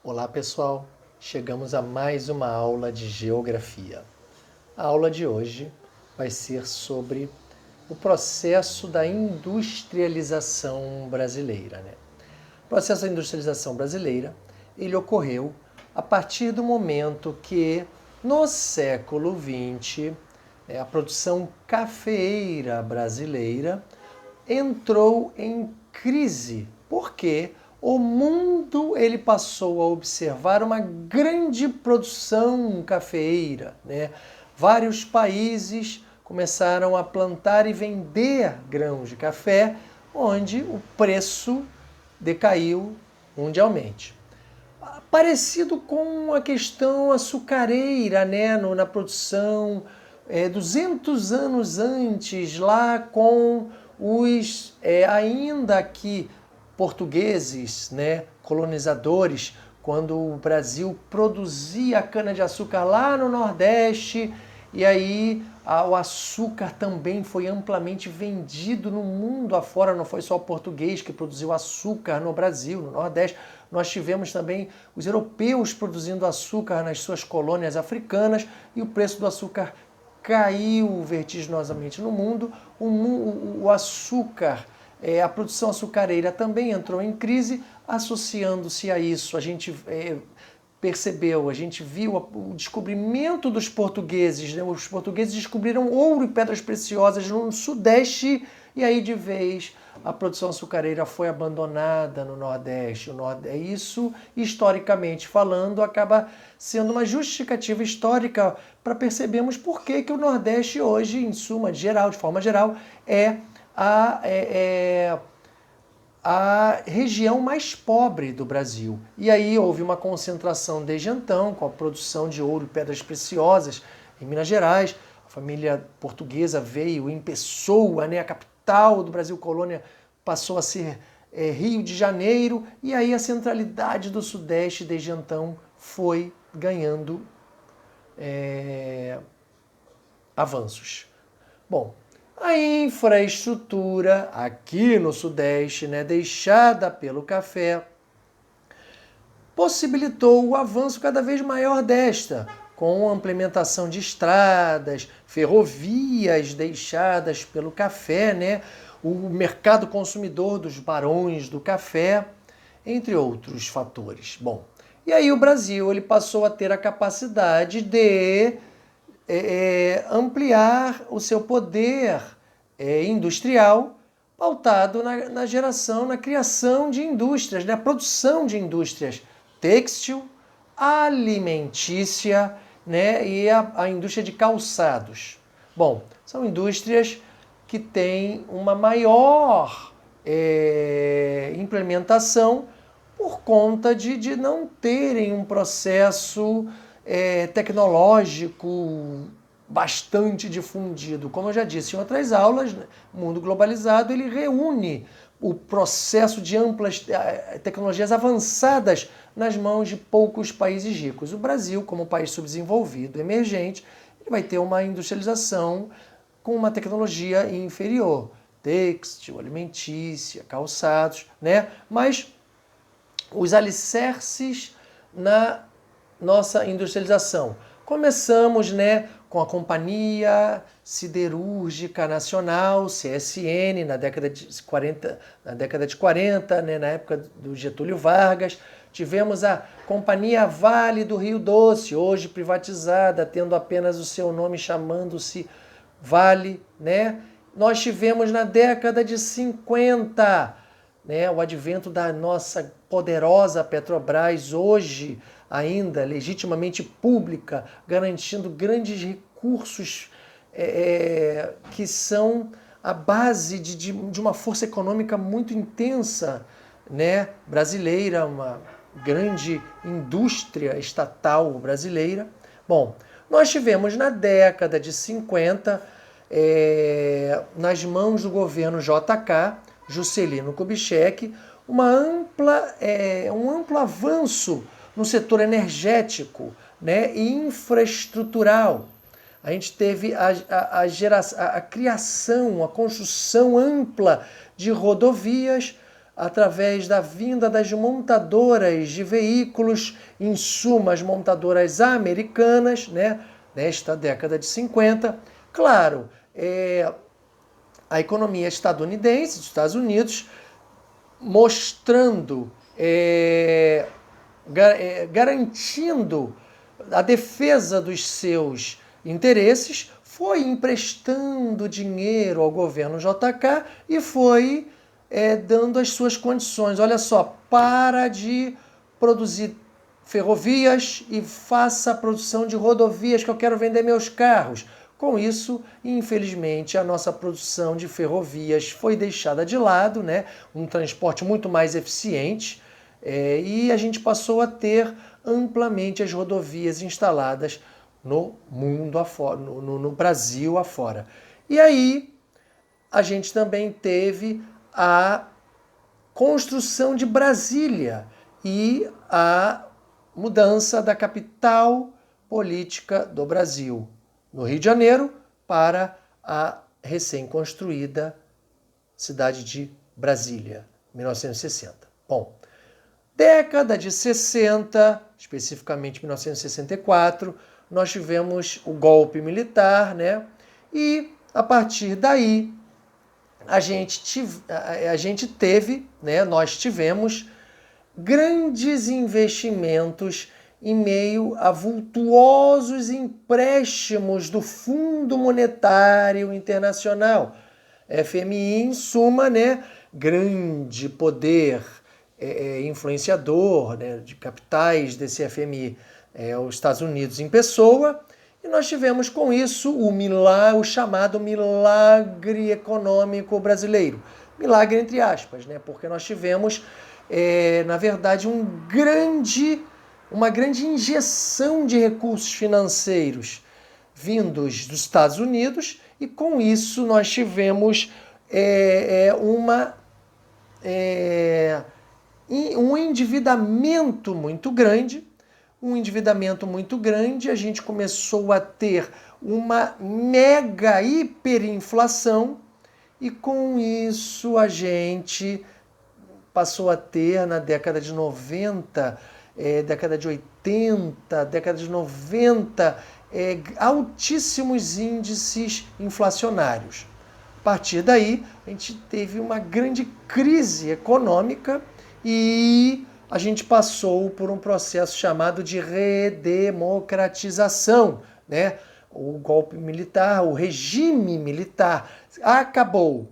Olá pessoal, chegamos a mais uma aula de geografia. A aula de hoje vai ser sobre o processo da industrialização brasileira. O processo da industrialização brasileira ele ocorreu a partir do momento que, no século XX, a produção cafeeira brasileira entrou em crise, porque o mundo ele passou a observar uma grande produção cafeeira, Vários países começaram a plantar e vender grãos de café, onde o preço decaiu mundialmente. Parecido com a questão açucareira, na produção, 200 anos antes, lá com os ainda aqui portugueses, colonizadores, quando o Brasil produzia cana-de-açúcar lá no Nordeste, e aí o açúcar também foi amplamente vendido no mundo afora, não foi só o português que produziu açúcar no Brasil, no Nordeste. Nós tivemos também os europeus produzindo açúcar nas suas colônias africanas e o preço do açúcar caiu vertiginosamente no mundo. O açúcar, a produção açucareira também entrou em crise. Associando-se a isso, a gente percebeu, a gente viu o descobrimento dos portugueses. Os portugueses descobriram ouro e pedras preciosas no Sudeste, e aí de vez a produção açucareira foi abandonada no Nordeste. Isso, historicamente falando, acaba sendo uma justificativa histórica para percebermos por que o Nordeste hoje, em suma, de forma geral, é a região mais pobre do Brasil. E aí houve uma concentração desde então, com a produção de ouro e pedras preciosas em Minas Gerais. A família portuguesa veio em Pessoa, a capital do Brasil colônia passou a ser Rio de Janeiro, e aí a centralidade do Sudeste desde então foi ganhando avanços. Bom, a infraestrutura aqui no Sudeste, deixada pelo café, possibilitou o avanço cada vez maior desta, com a implementação de estradas, ferrovias deixadas pelo café, o mercado consumidor dos barões do café, entre outros fatores. Bom, e aí o Brasil ele passou a ter a capacidade de ampliar o seu poder industrial, pautado na geração, na criação de indústrias, na produção de indústrias têxtil, alimentícia, e a indústria de calçados. Bom, são indústrias que têm uma maior implementação por conta de não terem um processo tecnológico bastante difundido. Como eu já disse em outras aulas, o mundo globalizado ele reúne o processo de amplas tecnologias avançadas nas mãos de poucos países ricos. O Brasil, como país subdesenvolvido, emergente, ele vai ter uma industrialização com uma tecnologia inferior, têxtil, alimentícia, calçados, Mas os alicerces na nossa industrialização. Começamos, com a Companhia Siderúrgica Nacional, CSN, na década de 40, na época do Getúlio Vargas. Tivemos a Companhia Vale do Rio Doce, hoje privatizada, tendo apenas o seu nome, chamando-se Vale, Nós tivemos na década de 50, o advento da nossa poderosa Petrobras, hoje ainda legitimamente pública, garantindo grandes recursos que são a base de uma força econômica muito intensa, brasileira, uma grande indústria estatal brasileira. Bom, nós tivemos na década de 50, nas mãos do governo JK, Juscelino Kubitschek, um amplo avanço no setor energético, e infraestrutural. A gente teve a criação, a construção ampla de rodovias, através da vinda das montadoras de veículos, em suma, as montadoras americanas, né, nesta década de 50. Claro, a economia estadunidense, dos Estados Unidos, mostrando, garantindo a defesa dos seus interesses, foi emprestando dinheiro ao governo JK e foi dando as suas condições. Olha só, para de produzir ferrovias e faça a produção de rodovias que eu quero vender meus carros. Com isso, infelizmente, a nossa produção de ferrovias foi deixada de lado, né? Um transporte muito mais eficiente, e a gente passou a ter amplamente as rodovias instaladas no mundo afora, no Brasil afora. E aí, a gente também teve a construção de Brasília e a mudança da capital política do Brasil, no Rio de Janeiro, para a recém-construída cidade de Brasília, 1960. Bom, década de 60, especificamente 1964, nós tivemos o golpe militar, né? E a partir daí nós tivemos grandes investimentos em meio a vultuosos empréstimos do Fundo Monetário Internacional, FMI, em suma, né, grande poder influenciador, né, de capitais desse FMI, os Estados Unidos em pessoa, e nós tivemos com isso o chamado milagre econômico brasileiro. Milagre entre aspas, né, porque nós tivemos, na verdade, uma grande injeção de recursos financeiros vindos dos Estados Unidos, e com isso nós tivemos um endividamento muito grande. A gente começou a ter uma mega hiperinflação, e com isso a gente passou a ter, na década de 90, década de 80, década de 90, altíssimos índices inflacionários. A partir daí, a gente teve uma grande crise econômica e a gente passou por um processo chamado de redemocratização, né? O golpe militar, o regime militar acabou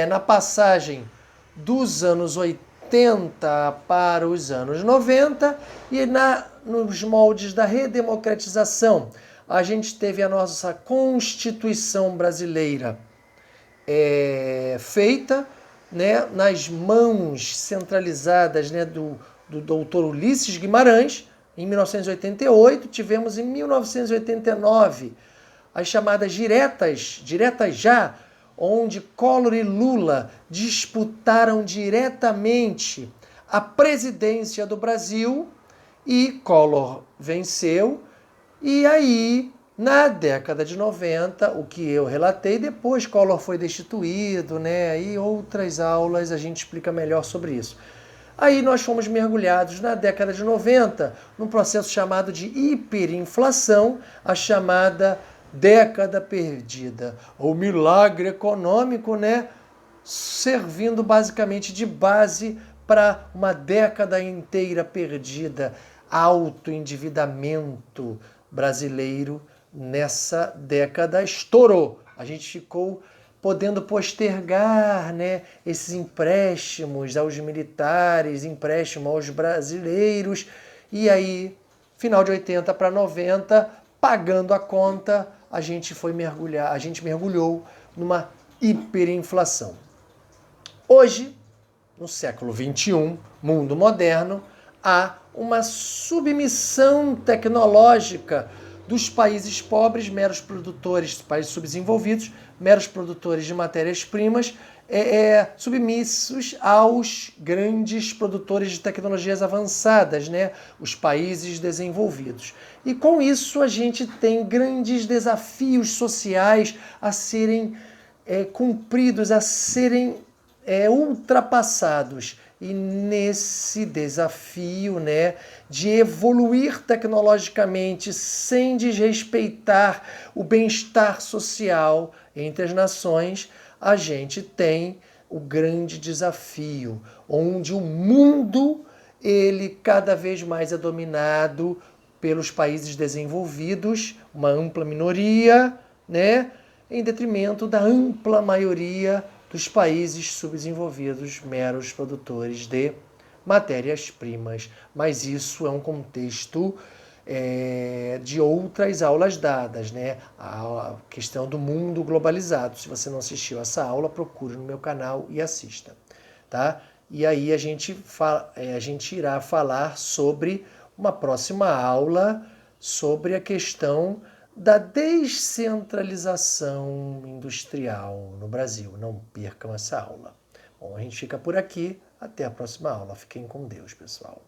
na passagem dos anos 80 para os anos 90, e nos moldes da redemocratização a gente teve a nossa Constituição brasileira feita, né, nas mãos centralizadas, né, do doutor Ulisses Guimarães, em 1988. Tivemos em 1989 as chamadas diretas já, onde Collor e Lula disputaram diretamente a presidência do Brasil, e Collor venceu. E aí, na década de 90, o que eu relatei, depois Collor foi destituído, né? E outras aulas a gente explica melhor sobre isso. Aí nós fomos mergulhados na década de 90 num processo chamado de hiperinflação, a chamada década perdida, ou milagre econômico, né? Servindo basicamente de base para uma década inteira perdida. Alto endividamento brasileiro nessa década estourou. A gente ficou podendo postergar, né, esses empréstimos aos militares, empréstimo aos brasileiros, e aí, final de 80 para 90, pagando a conta, a gente mergulhou numa hiperinflação. Hoje, no século XXI, mundo moderno, há uma submissão tecnológica dos países pobres, meros produtores, países subdesenvolvidos, meros produtores de matérias-primas, submissos aos grandes produtores de tecnologias avançadas, né? Os países desenvolvidos. E com isso a gente tem grandes desafios sociais a serem cumpridos, a serem ultrapassados. E nesse desafio, né, de evoluir tecnologicamente sem desrespeitar o bem-estar social entre as nações, a gente tem o grande desafio, onde o mundo ele cada vez mais é dominado pelos países desenvolvidos, uma ampla minoria, né, em detrimento da ampla maioria dos países subdesenvolvidos, meros produtores de matérias-primas. Mas isso é um contexto de outras aulas dadas, né? A questão do mundo globalizado. Se você não assistiu essa aula, procure no meu canal e assista, tá? E aí a gente irá falar sobre uma próxima aula sobre a questão da descentralização industrial no Brasil. Não percam essa aula. Bom, a gente fica por aqui. Até a próxima aula. Fiquem com Deus, pessoal.